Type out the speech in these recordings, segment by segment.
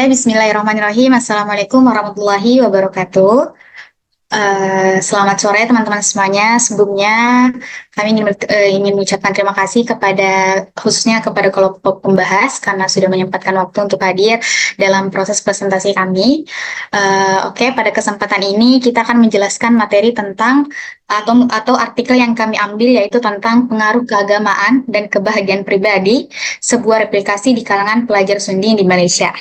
Bismillahirrahmanirrahim. Assalamualaikum warahmatullahi wabarakatuh. Selamat sore teman-teman semuanya. Sebelumnya kami ingin mengucapkan terima kasih khususnya kepada kelompok pembahas karena sudah menyempatkan waktu untuk hadir dalam proses presentasi kami. Oke, pada kesempatan ini kita akan menjelaskan materi tentang atau artikel yang kami ambil yaitu tentang pengaruh keagamaan dan kebahagiaan pribadi, sebuah replikasi di kalangan pelajar Sundi di Malaysia.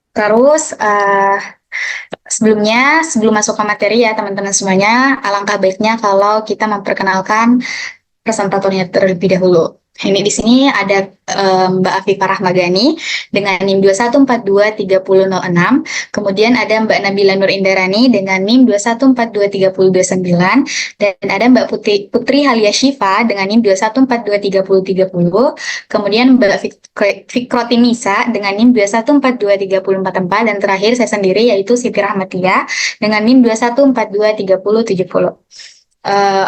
Terus sebelum masuk ke materi ya teman-teman semuanya, alangkah baiknya kalau kita memperkenalkan presentatornya terlebih dahulu. Ini di sini ada Mbak Afifah Rahmagani dengan NIM 214230006. Kemudian ada Mbak Nabila Nur Indarani dengan NIM 214233029 dan ada Mbak Putri Halia Syifa dengan NIM 214233030. Kemudian Mbak Fikroti Nisa dengan NIM 2142344 dan terakhir saya sendiri yaitu Siti Rahmatia dengan NIM 2142370.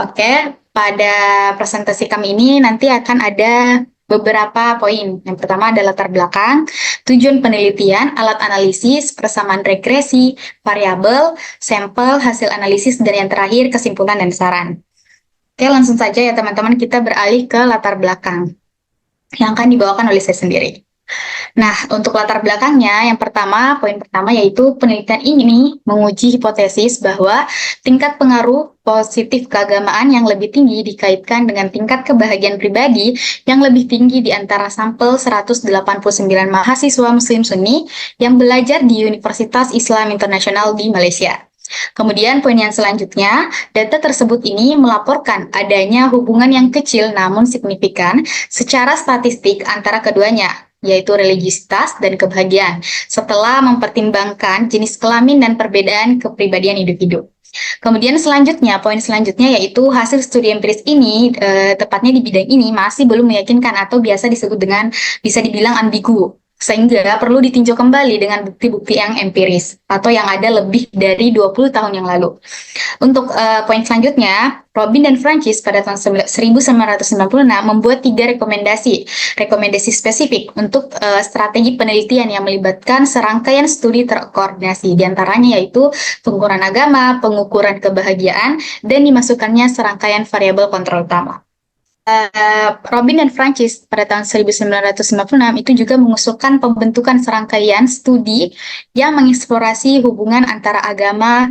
Oke, pada presentasi kami ini nanti akan ada beberapa poin. Yang pertama adalah latar belakang, tujuan penelitian, alat analisis, persamaan regresi, variabel, sampel, hasil analisis, dan yang terakhir kesimpulan dan saran. Oke, langsung saja ya teman-teman, kita beralih ke latar belakang yang akan dibawakan oleh saya sendiri. Nah, untuk latar belakangnya, poin pertama yaitu penelitian ini menguji hipotesis bahwa tingkat pengaruh positif keagamaan yang lebih tinggi dikaitkan dengan tingkat kebahagiaan pribadi yang lebih tinggi di antara sampel 189 mahasiswa Muslim Sunni yang belajar di Universitas Islam Internasional di Malaysia. Kemudian poin yang selanjutnya, data tersebut ini melaporkan adanya hubungan yang kecil namun signifikan secara statistik antara keduanya, yaitu religiusitas dan kebahagiaan, setelah mempertimbangkan jenis kelamin dan perbedaan kepribadian individu. Kemudian poin selanjutnya yaitu hasil studi empiris ini, tepatnya di bidang ini, masih belum meyakinkan atau bisa dibilang ambigu, sehingga perlu ditinjau kembali dengan bukti-bukti yang empiris atau yang ada lebih dari 20 tahun yang lalu. Untuk poin selanjutnya, Robin dan Francis pada tahun 1996 membuat 3 rekomendasi spesifik untuk strategi penelitian yang melibatkan serangkaian studi terkoordinasi, diantaranya yaitu pengukuran agama, pengukuran kebahagiaan, dan dimasukkannya serangkaian variabel kontrol utama. Robin dan Francis pada tahun 1996 itu juga mengusulkan pembentukan serangkaian studi yang mengeksplorasi hubungan antara agama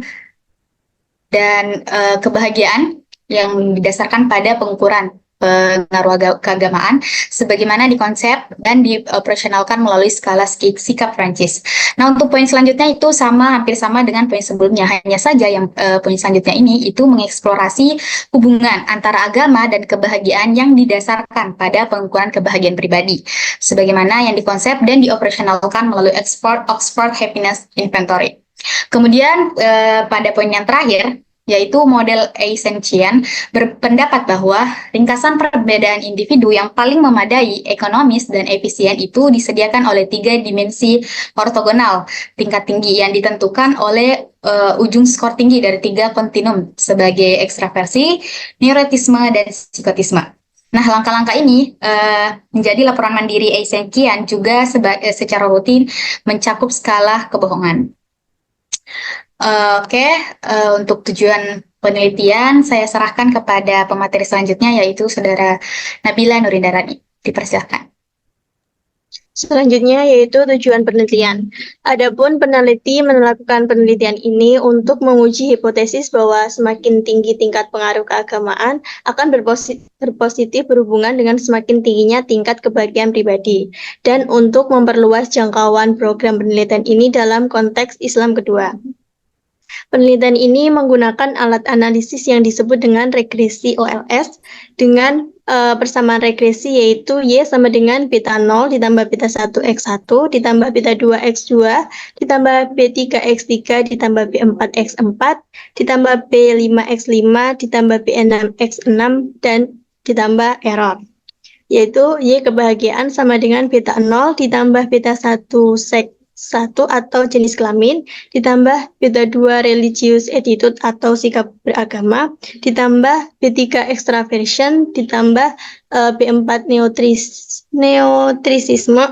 dan kebahagiaan yang didasarkan pada pengukuran pengaruh keagamaan sebagaimana dikonsep dan dioperasionalkan melalui skala sikap Francis. Nah, untuk poin selanjutnya itu hampir sama dengan poin sebelumnya, hanya saja yang poin selanjutnya ini itu mengeksplorasi hubungan antara agama dan kebahagiaan yang didasarkan pada pengukuran kebahagiaan pribadi sebagaimana yang dikonsep dan dioperasionalkan melalui Oxford Happiness Inventory. Kemudian pada poin yang terakhir, yaitu model Eysenck-Chian berpendapat bahwa ringkasan perbedaan individu yang paling memadai, ekonomis, dan efisien itu disediakan oleh 3 dimensi ortogonal tingkat tinggi yang ditentukan oleh ujung skor tinggi dari 3 kontinum sebagai ekstraversi, neurotisme, dan psikotisme. Nah, langkah-langkah ini menjadi laporan mandiri Eysenck-Chian juga secara rutin mencakup skala kebohongan. Untuk tujuan penelitian saya serahkan kepada pemateri selanjutnya yaitu Saudara Nabila Nur Indarani. Dipersilakan. Selanjutnya yaitu tujuan penelitian. Adapun peneliti melakukan penelitian ini untuk menguji hipotesis bahwa semakin tinggi tingkat pengaruh keagamaan akan berpositif berhubungan dengan semakin tingginya tingkat kebahagiaan pribadi, dan untuk memperluas jangkauan program penelitian ini dalam konteks Islam kedua. Penelitian ini menggunakan alat analisis yang disebut dengan regresi OLS dengan persamaan regresi yaitu Y sama dengan beta 0 ditambah beta 1 X1 ditambah beta 2 X2 ditambah B3 X3 ditambah B4 X4 ditambah B5 X5 ditambah B6 X6 dan ditambah error, yaitu Y kebahagiaan sama dengan beta 0 ditambah beta 1 sek 1 atau jenis kelamin, ditambah beta 2 religious attitude atau sikap beragama, ditambah B3 extraversion, ditambah B4 neotrisisme,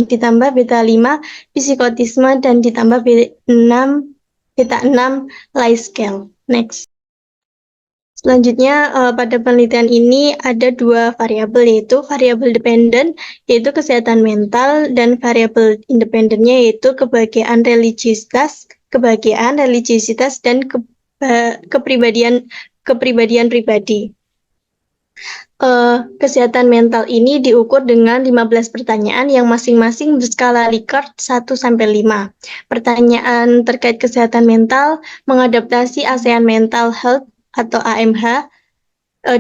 ditambah beta 5 psikotisme, dan ditambah beta 6 life scale. Next. Selanjutnya, pada penelitian ini ada 2 variabel, yaitu variabel dependent, yaitu kesehatan mental, dan variabel independennya yaitu kebahagiaan religiusitas, dan kepribadian pribadi. Kesehatan mental ini diukur dengan 15 pertanyaan yang masing-masing berskala Likert 1-5. Pertanyaan terkait kesehatan mental mengadaptasi ASEAN Mental Health atau AMH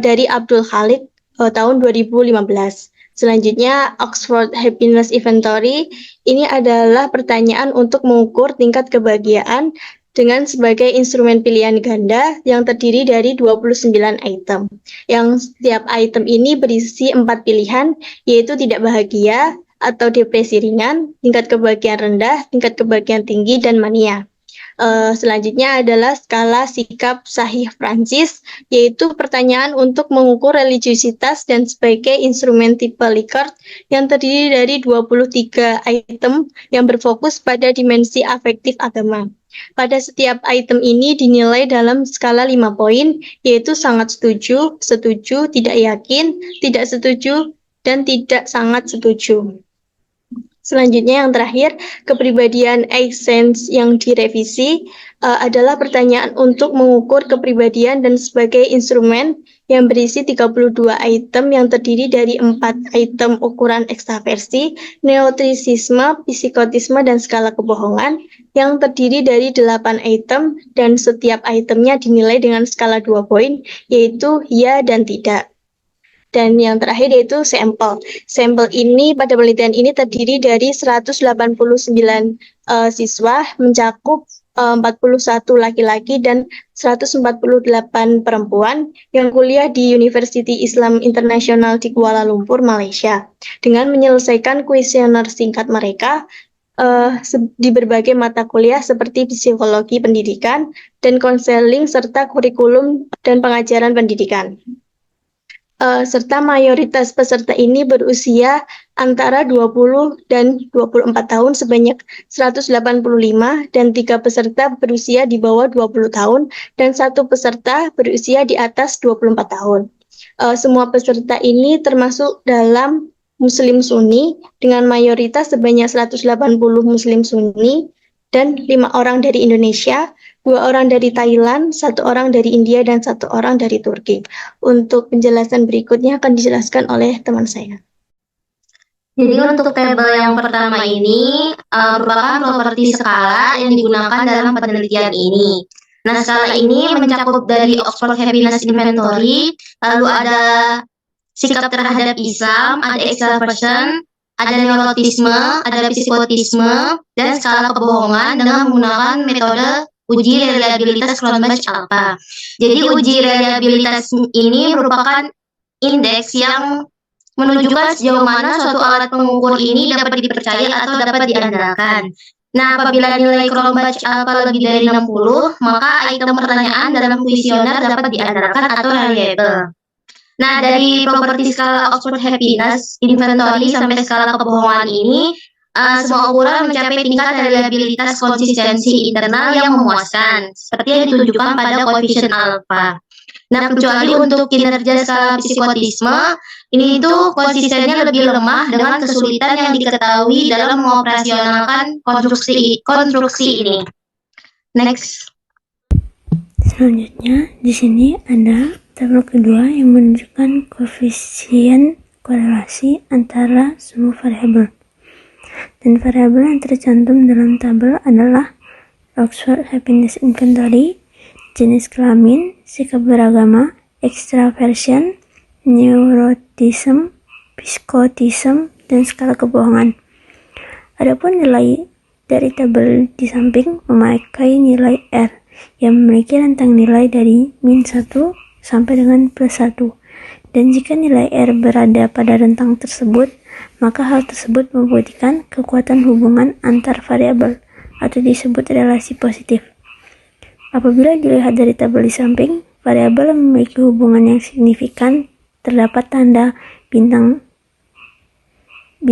dari Abdul Khalid tahun 2015. Selanjutnya, Oxford Happiness Inventory ini adalah pertanyaan untuk mengukur tingkat kebahagiaan dengan sebagai instrumen pilihan ganda yang terdiri dari 29 item. Yang setiap item ini berisi 4 pilihan, yaitu tidak bahagia atau depresi ringan, tingkat kebahagiaan rendah, tingkat kebahagiaan tinggi, dan mania. Selanjutnya adalah skala sikap sahih Prancis, yaitu pertanyaan untuk mengukur religiusitas dan sebagai instrumen tipe Likert yang terdiri dari 23 item yang berfokus pada dimensi afektif agama. Pada setiap item ini dinilai dalam skala 5 poin, yaitu sangat setuju, setuju, tidak yakin, tidak setuju, dan tidak sangat setuju. Selanjutnya yang terakhir, kepribadian Eysenck yang direvisi adalah pertanyaan untuk mengukur kepribadian dan sebagai instrumen yang berisi 32 item yang terdiri dari 4 item ukuran ekstraversi, neotrisisme, psikotisme, dan skala kebohongan yang terdiri dari 8 item dan setiap itemnya dinilai dengan skala 2 poin, yaitu ya dan tidak. Dan yang terakhir yaitu sampel. Sampel ini pada penelitian ini terdiri dari 189 siswa, mencakup 41 laki-laki dan 148 perempuan yang kuliah di University Islam International di Kuala Lumpur, Malaysia. Dengan menyelesaikan kuesioner singkat mereka di berbagai mata kuliah seperti psikologi pendidikan dan konseling serta kurikulum dan pengajaran pendidikan. Serta mayoritas peserta ini berusia antara 20 dan 24 tahun sebanyak 185 dan 3 peserta berusia di bawah 20 tahun dan 1 peserta berusia di atas 24 tahun. Semua peserta ini termasuk dalam Muslim Sunni dengan mayoritas sebanyak 180 Muslim Sunni dan 5 orang dari Indonesia, 2 orang dari Thailand, 1 orang dari India, dan 1 orang dari Turki. Untuk penjelasan berikutnya akan dijelaskan oleh teman saya. Jadi untuk tabel yang pertama ini merupakan properti skala yang digunakan dalam penelitian ini. Nah, skala ini mencakup dari Oxford Happiness Inventory, lalu ada sikap terhadap Islam, ada extraversion, ada neurotisme, ada psikotisme, dan skala kebohongan dengan menggunakan metode uji reliabilitas Cronbach alpha. Jadi uji reliabilitas ini merupakan indeks yang menunjukkan sejauh mana suatu alat pengukur ini dapat dipercaya atau dapat diandalkan. Nah, apabila nilai Cronbach alpha lebih dari 60, maka item pertanyaan dalam kuesioner dapat diandalkan atau reliable. Nah, dari properti skala Oxford Happiness Inventory sampai skala kebohongan ini, semua ukuran mencapai tingkat reliabilitas konsistensi internal yang memuaskan, seperti yang ditunjukkan pada koefisien alpha. Nah, kecuali untuk kinerja skala psikotisme, ini itu konsistennya lebih lemah dengan kesulitan yang diketahui dalam mengoperasionalkan konstruksi ini. Next. Selanjutnya, di sini ada tabel kedua yang menunjukkan koefisien korelasi antara semua variabel. Dan variabel yang tercantum dalam tabel adalah Oxford Happiness Inventory, jenis kelamin, sikap beragama, extraversion, neurotism, psikotism, dan skala kebohongan. Adapun nilai dari tabel di samping memakai nilai R yang memiliki rentang nilai dari -1 sampai dengan +1. Dan jika nilai R berada pada rentang tersebut, maka hal tersebut membuktikan kekuatan hubungan antar variabel atau disebut relasi positif. Apabila dilihat dari tabel di samping, variabel yang memiliki hubungan yang signifikan terdapat tanda bintang 1,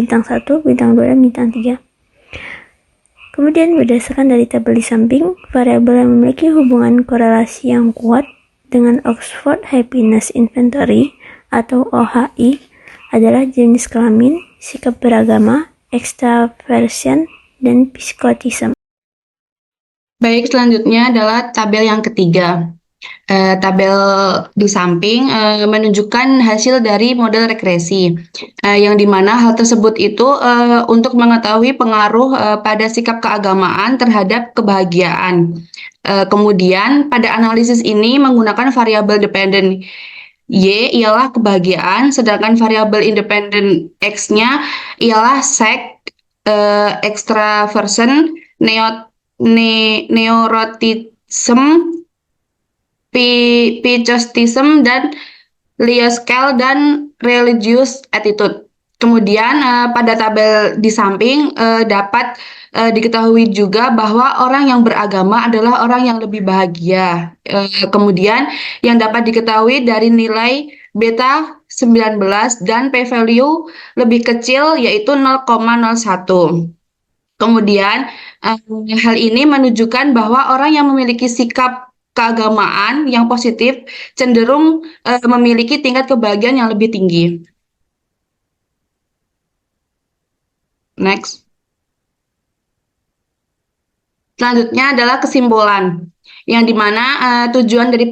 bintang 2, dan bintang 3. Kemudian berdasarkan dari tabel di samping, variabel yang memiliki hubungan korelasi yang kuat dengan Oxford Happiness Inventory atau OHI adalah jenis kelamin, sikap beragama, extraversion, dan psikotisme. Baik, selanjutnya adalah tabel yang ketiga. Tabel di samping menunjukkan hasil dari model regresi, yang dimana hal tersebut itu untuk mengetahui pengaruh pada sikap keagamaan terhadap kebahagiaan. Kemudian pada analisis ini menggunakan variabel dependen Y ialah kebahagiaan, sedangkan variabel independen X-nya ialah seks, extraversion, neuroticism, Pietism, dan Leo scale, dan religious attitude. Kemudian pada tabel di samping dapat diketahui juga bahwa orang yang beragama adalah orang yang lebih bahagia. Kemudian yang dapat diketahui dari nilai beta 19 dan p-value lebih kecil yaitu 0,01. Kemudian hal ini menunjukkan bahwa orang yang memiliki sikap keagamaan yang positif cenderung memiliki tingkat kebahagiaan yang lebih tinggi. Next. Selanjutnya adalah kesimpulan, yang dimana tujuan dari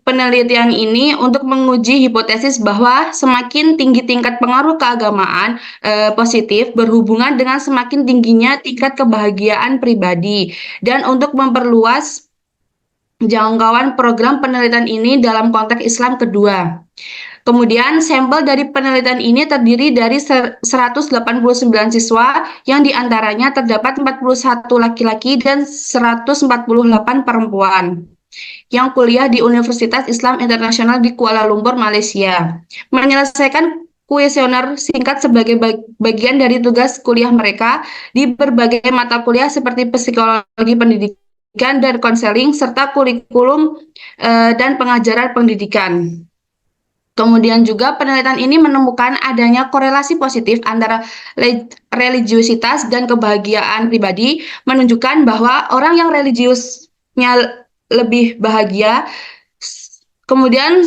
penelitian ini untuk menguji hipotesis bahwa semakin tinggi tingkat pengaruh keagamaan positif berhubungan dengan semakin tingginya tingkat kebahagiaan pribadi, dan untuk memperluas jangkauan program penelitian ini dalam konteks Islam kedua. Kemudian sampel dari penelitian ini terdiri dari 189 siswa yang diantaranya terdapat 41 laki-laki dan 148 perempuan yang kuliah di Universitas Islam Internasional di Kuala Lumpur, Malaysia. Menyelesaikan kuesioner singkat sebagai bagian dari tugas kuliah mereka di berbagai mata kuliah seperti psikologi pendidikan dan konseling, serta kurikulum dan pengajaran pendidikan. Kemudian juga penelitian ini menemukan adanya korelasi positif antara religiusitas dan kebahagiaan pribadi, menunjukkan bahwa orang yang religiusnya lebih bahagia. Kemudian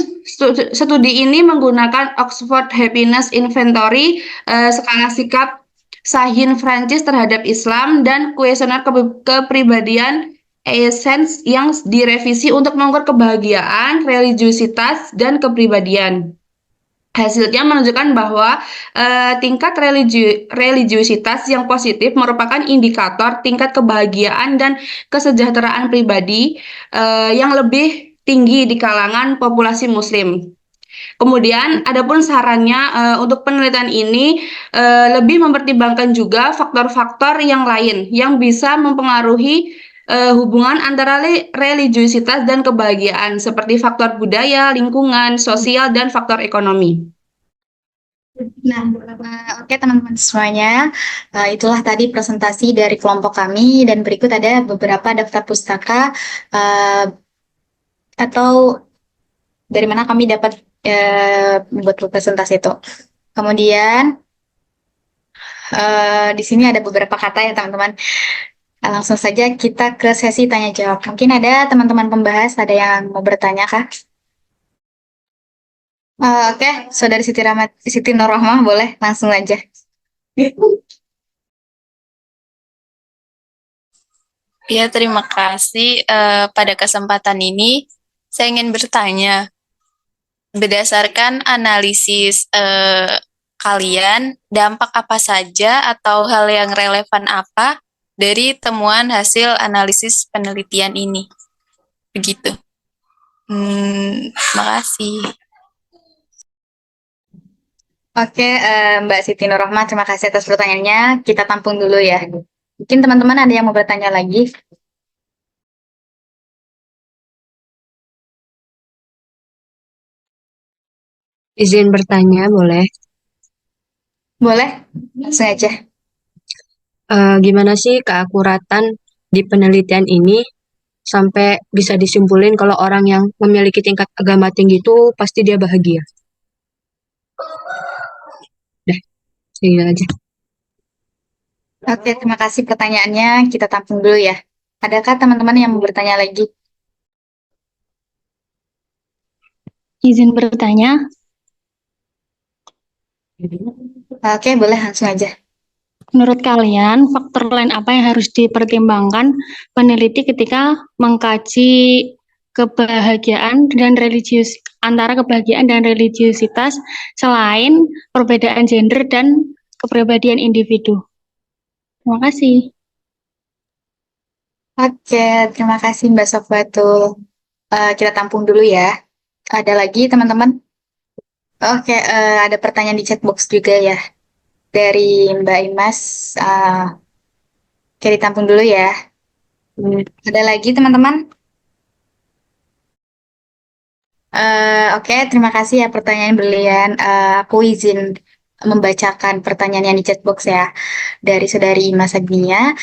studi ini menggunakan Oxford Happiness Inventory, skala sikap Sahin-Francis terhadap Islam, dan kuesioner kepribadian Essence yang direvisi untuk mengukur kebahagiaan, religiusitas, dan kepribadian. Hasilnya menunjukkan bahwa tingkat religiusitas yang positif merupakan indikator tingkat kebahagiaan dan kesejahteraan pribadi yang lebih tinggi di kalangan populasi Muslim. Kemudian, adapun sarannya untuk penelitian ini lebih mempertimbangkan juga faktor-faktor yang lain yang bisa mempengaruhi hubungan antara religiusitas dan kebahagiaan, seperti faktor budaya, lingkungan, sosial, dan faktor ekonomi. Nah, oke teman-teman semuanya, itulah tadi presentasi dari kelompok kami, dan berikut ada beberapa daftar pustaka atau dari mana kami dapat membuat presentasi itu. Kemudian di sini ada beberapa kata ya teman-teman. Langsung saja kita ke sesi tanya jawab. Mungkin ada teman-teman pembahas, ada yang mau bertanya kah? Oke, Saudari Siti Nurrohmah, boleh langsung aja. Ya, terima kasih. Pada kesempatan ini, saya ingin bertanya, berdasarkan analisis kalian, dampak apa saja atau hal yang relevan apa dari temuan hasil analisis penelitian ini? Begitu. Terima kasih. Oke, Mbak Siti Nurrohmah, terima kasih atas pertanyaannya. Kita tampung dulu ya. Mungkin teman-teman ada yang mau bertanya lagi? Izin bertanya, boleh? Boleh? Langsung aja. Gimana sih keakuratan di penelitian ini sampai bisa disimpulin kalau orang yang memiliki tingkat agama tinggi itu pasti dia bahagia? Dah, segitu aja. Oke, terima kasih pertanyaannya. Kita tampung dulu ya. Adakah teman-teman yang mau bertanya lagi? Izin bertanya, Oke, boleh langsung aja. menurut kalian faktor lain apa yang harus dipertimbangkan peneliti ketika mengkaji kebahagiaan dan antara kebahagiaan dan religiusitas selain perbedaan gender dan kepribadian individu? Terima kasih. Oke, terima kasih Mbak Sofwatul. Kita tampung dulu ya. Ada lagi teman-teman? Oke, ada pertanyaan di chat box juga ya. Dari Mbak Imas. Oke, ditampung dulu ya. Ada lagi teman-teman? Oke, terima kasih ya pertanyaan brilian. Aku izin membacakan pertanyaan yang di chat box ya dari saudari Imas Agnia.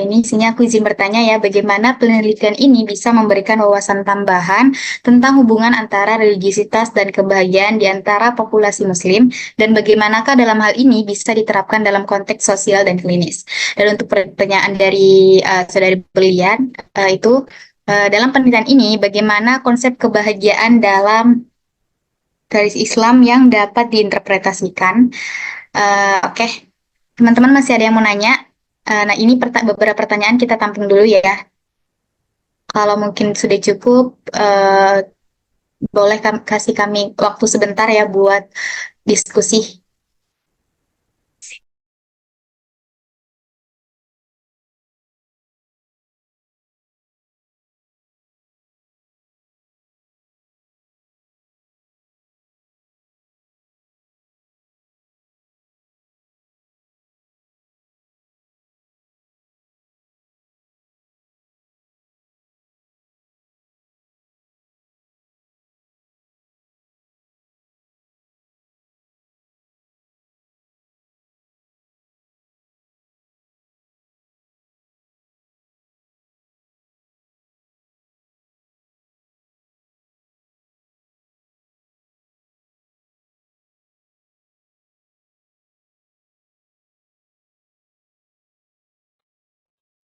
Ini isinya aku izin bertanya ya, bagaimana penelitian ini bisa memberikan wawasan tambahan tentang hubungan antara religiusitas dan kebahagiaan di antara populasi Muslim dan bagaimanakah dalam hal ini bisa diterapkan dalam konteks sosial dan klinis. Dan untuk pertanyaan dari saudari brilian itu dalam penelitian ini, bagaimana konsep kebahagiaan dalam garis Islam yang dapat diinterpretasikan? Oke, teman-teman masih ada yang mau nanya? Nah, ini beberapa pertanyaan kita tampung dulu ya. Kalau mungkin sudah cukup, boleh kasih kami waktu sebentar ya buat diskusi.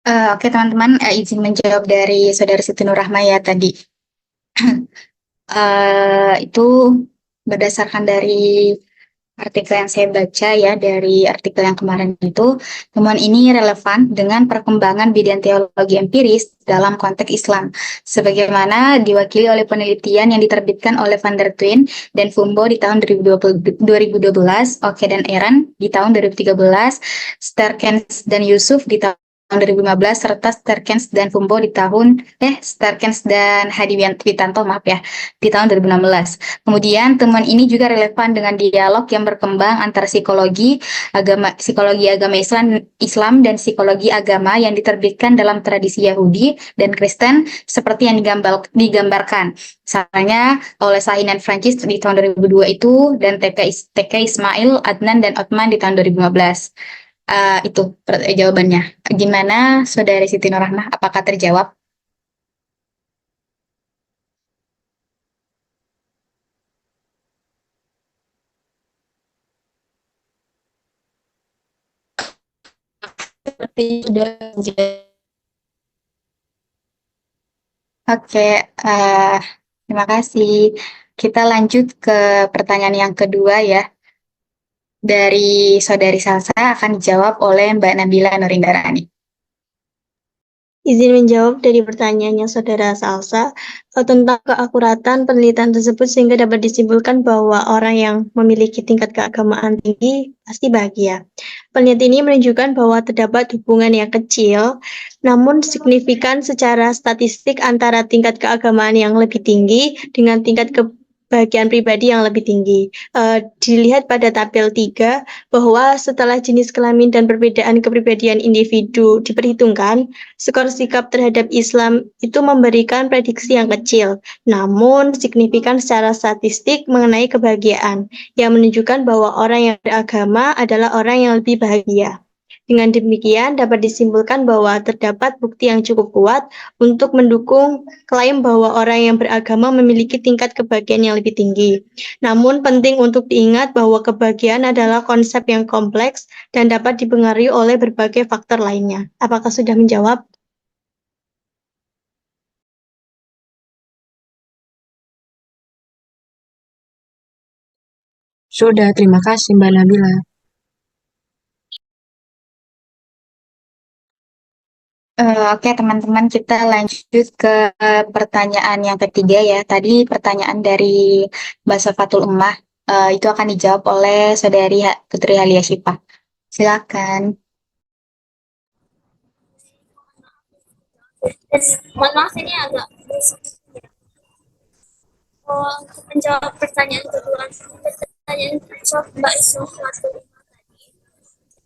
Oke teman-teman, izin menjawab dari Saudara Siti Nurrahma ya tadi. Itu berdasarkan dari artikel yang saya baca ya, dari artikel yang kemarin itu, temuan ini relevan dengan perkembangan bidang teologi empiris dalam konteks Islam, sebagaimana diwakili oleh penelitian yang diterbitkan oleh Van der Twin dan Fumbo di tahun 2012, Oke dan Aaron di tahun 2013, Sterkens dan Yusuf di tahun 2015, serta Sterkens dan Fumbo di tahun Sterkens dan Hadi Witanto di tahun 2016. Kemudian temuan ini juga relevan dengan dialog yang berkembang antara psikologi agama Islam dan psikologi agama yang diterbitkan dalam tradisi Yahudi dan Kristen seperti yang digambarkan. Misalnya oleh Sahin dan Francis di tahun 2002 itu, dan TK Ismail, Adnan, dan Otman di tahun 2015. Itu jawabannya. Gimana Saudari Siti Nurrahmah? Apakah terjawab? Seperti sudah Oke, terima kasih. Kita lanjut ke pertanyaan yang kedua ya. Dari Saudari Salsa akan dijawab oleh Mbak Nabila Nurindarani. Izin menjawab dari pertanyaannya Saudara Salsa tentang keakuratan penelitian tersebut sehingga dapat disimpulkan bahwa orang yang memiliki tingkat keagamaan tinggi pasti bahagia. Penelitian ini menunjukkan bahwa terdapat hubungan yang kecil namun signifikan secara statistik antara tingkat keagamaan yang lebih tinggi dengan tingkat kebahagiaan pribadi yang lebih tinggi. Dilihat pada tabel 3 bahwa setelah jenis kelamin dan perbedaan kepribadian individu diperhitungkan, skor sikap terhadap Islam itu memberikan prediksi yang kecil, namun signifikan secara statistik mengenai kebahagiaan, yang menunjukkan bahwa orang yang beragama adalah orang yang lebih bahagia. Dengan demikian, dapat disimpulkan bahwa terdapat bukti yang cukup kuat untuk mendukung klaim bahwa orang yang beragama memiliki tingkat kebahagiaan yang lebih tinggi. Namun, penting untuk diingat bahwa kebahagiaan adalah konsep yang kompleks dan dapat dipengaruhi oleh berbagai faktor lainnya. Apakah sudah menjawab? Sudah, terima kasih Mbak Nabila. Oke, teman-teman, kita lanjut ke pertanyaan yang ketiga ya. Tadi pertanyaan dari Mbak Safatul Ummah itu akan dijawab oleh Saudari Putri Halia Syifah. Silakan. Mohon maaf ini agak berisik. Untuk menjawab pertanyaan kedua, pertanyaan Mbak Isma tadi.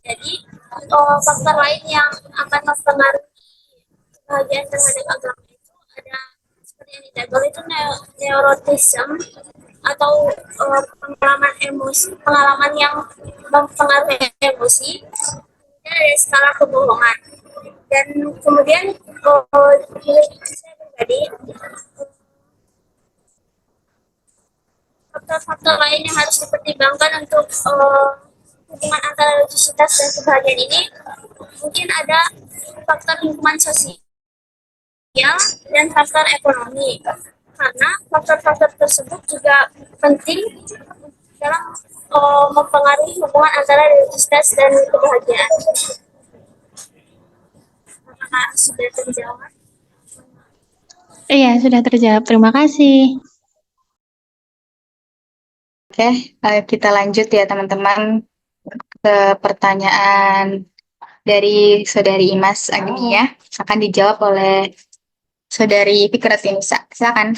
Jadi faktor lain yang akan mempengaruhi kebahagiaan terhadap agama itu ada seperti yang dijaga itu neurotism atau pengalaman yang mempengaruhi emosi, dan ada skala kebohongan. Dan kemudian saya pribadi faktor-faktor lain yang harus dipertimbangkan untuk hubungan antara religiositas dan kebahagiaan ini, mungkin ada faktor lingkungan sosial dan faktor ekonomi, karena faktor-faktor tersebut juga penting dalam mempengaruhi hubungan antara religiositas dan kebahagiaan. Apakah sudah terjawab? Iya, sudah terjawab. Terima kasih. Oke, kita lanjut ya teman-teman ke pertanyaan dari Saudari Imas Agni ya. Akan dijawab oleh Saudari Fikratinisa. Silakan.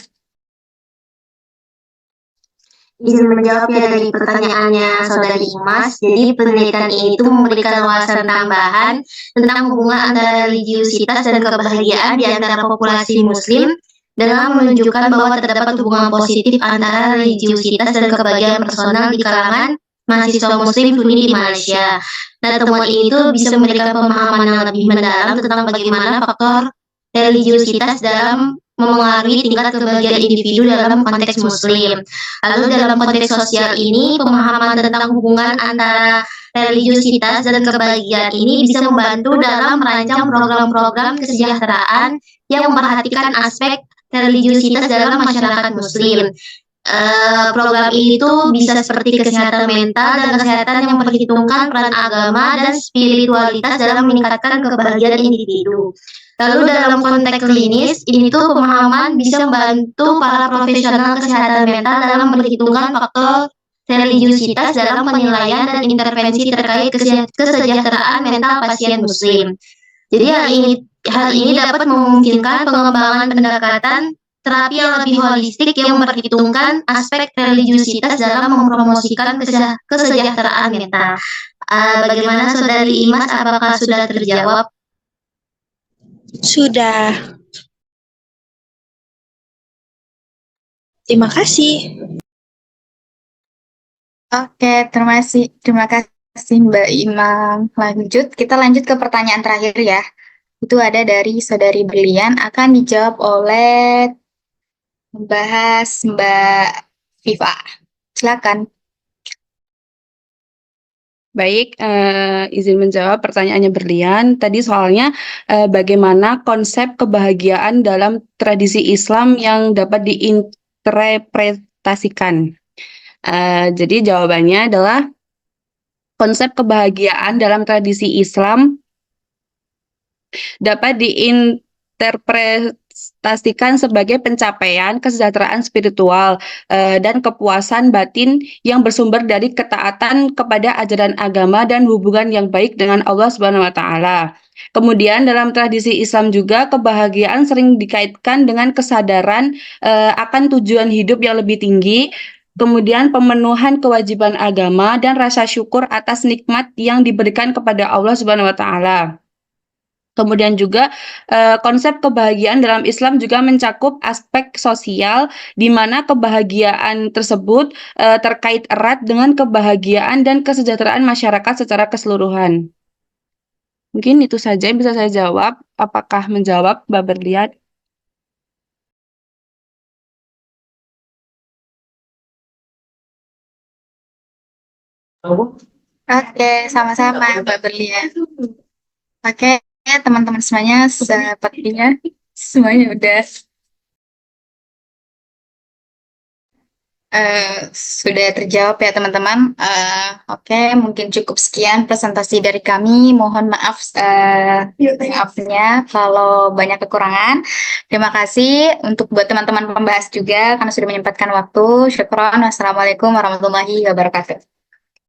Izin menjawab ya dari pertanyaannya Saudari Imas. Jadi penelitian itu memberikan wawasan tambahan tentang hubungan antara religiusitas dan kebahagiaan di antara populasi muslim dalam menunjukkan bahwa terdapat hubungan positif antara religiusitas dan kebahagiaan personal di kalangan mahasiswa muslim Sunni di Malaysia. Nah, temuan itu bisa memberikan pemahaman yang lebih mendalam tentang bagaimana faktor religiusitas dalam memengaruhi tingkat kebahagiaan individu dalam konteks muslim. Lalu dalam konteks sosial ini, pemahaman tentang hubungan antara religiusitas dan kebahagiaan ini bisa membantu dalam merancang program-program kesejahteraan yang memperhatikan aspek religiusitas dalam masyarakat muslim. Program itu bisa seperti kesehatan mental dan kesehatan yang memperhitungkan peran agama dan spiritualitas dalam meningkatkan kebahagiaan individu. Lalu dalam konteks klinis, ini tuh pemahaman bisa membantu para profesional kesehatan mental dalam memperhitungkan faktor religiusitas dalam penilaian dan intervensi terkait kesejahteraan mental pasien muslim. Jadi hal ini dapat memungkinkan pengembangan pendekatan terapi yang lebih holistik yang memperhitungkan aspek religiusitas dalam mempromosikan kesejahteraan mental. Bagaimana Saudari Imas, apakah sudah terjawab? Sudah. Terima kasih. Oke, terima kasih Mbak Imam. Kita lanjut ke pertanyaan terakhir ya. Itu ada dari Saudari Berlian, akan dijawab oleh Mbak Viva. Silakan. Baik, izin menjawab pertanyaannya Berlian. Tadi soalnya bagaimana konsep kebahagiaan dalam tradisi Islam yang dapat diinterpretasikan. Jadi jawabannya adalah konsep kebahagiaan dalam tradisi Islam dapat diinterpretasikan sebagai pencapaian kesejahteraan spiritual dan kepuasan batin yang bersumber dari ketaatan kepada ajaran agama dan hubungan yang baik dengan Allah Subhanahu wa taala. Kemudian dalam tradisi Islam juga kebahagiaan sering dikaitkan dengan kesadaran akan tujuan hidup yang lebih tinggi, kemudian pemenuhan kewajiban agama dan rasa syukur atas nikmat yang diberikan kepada Allah Subhanahu wa taala. Kemudian juga konsep kebahagiaan dalam Islam juga mencakup aspek sosial di mana kebahagiaan tersebut terkait erat dengan kebahagiaan dan kesejahteraan masyarakat secara keseluruhan. Mungkin itu saja yang bisa saya jawab. Apakah menjawab, Mbak Berlian? Oke, sama-sama Mbak Berlian. Oke, teman-teman semuanya, sepertinya semuanya udah sudah terjawab ya teman-teman. Oke, mungkin cukup sekian presentasi dari kami. Mohon maaf maafnya kalau banyak kekurangan. Terima kasih untuk buat teman-teman pembahas juga karena sudah menyempatkan waktu. Syukron. Wassalamualaikum warahmatullahi wabarakatuh.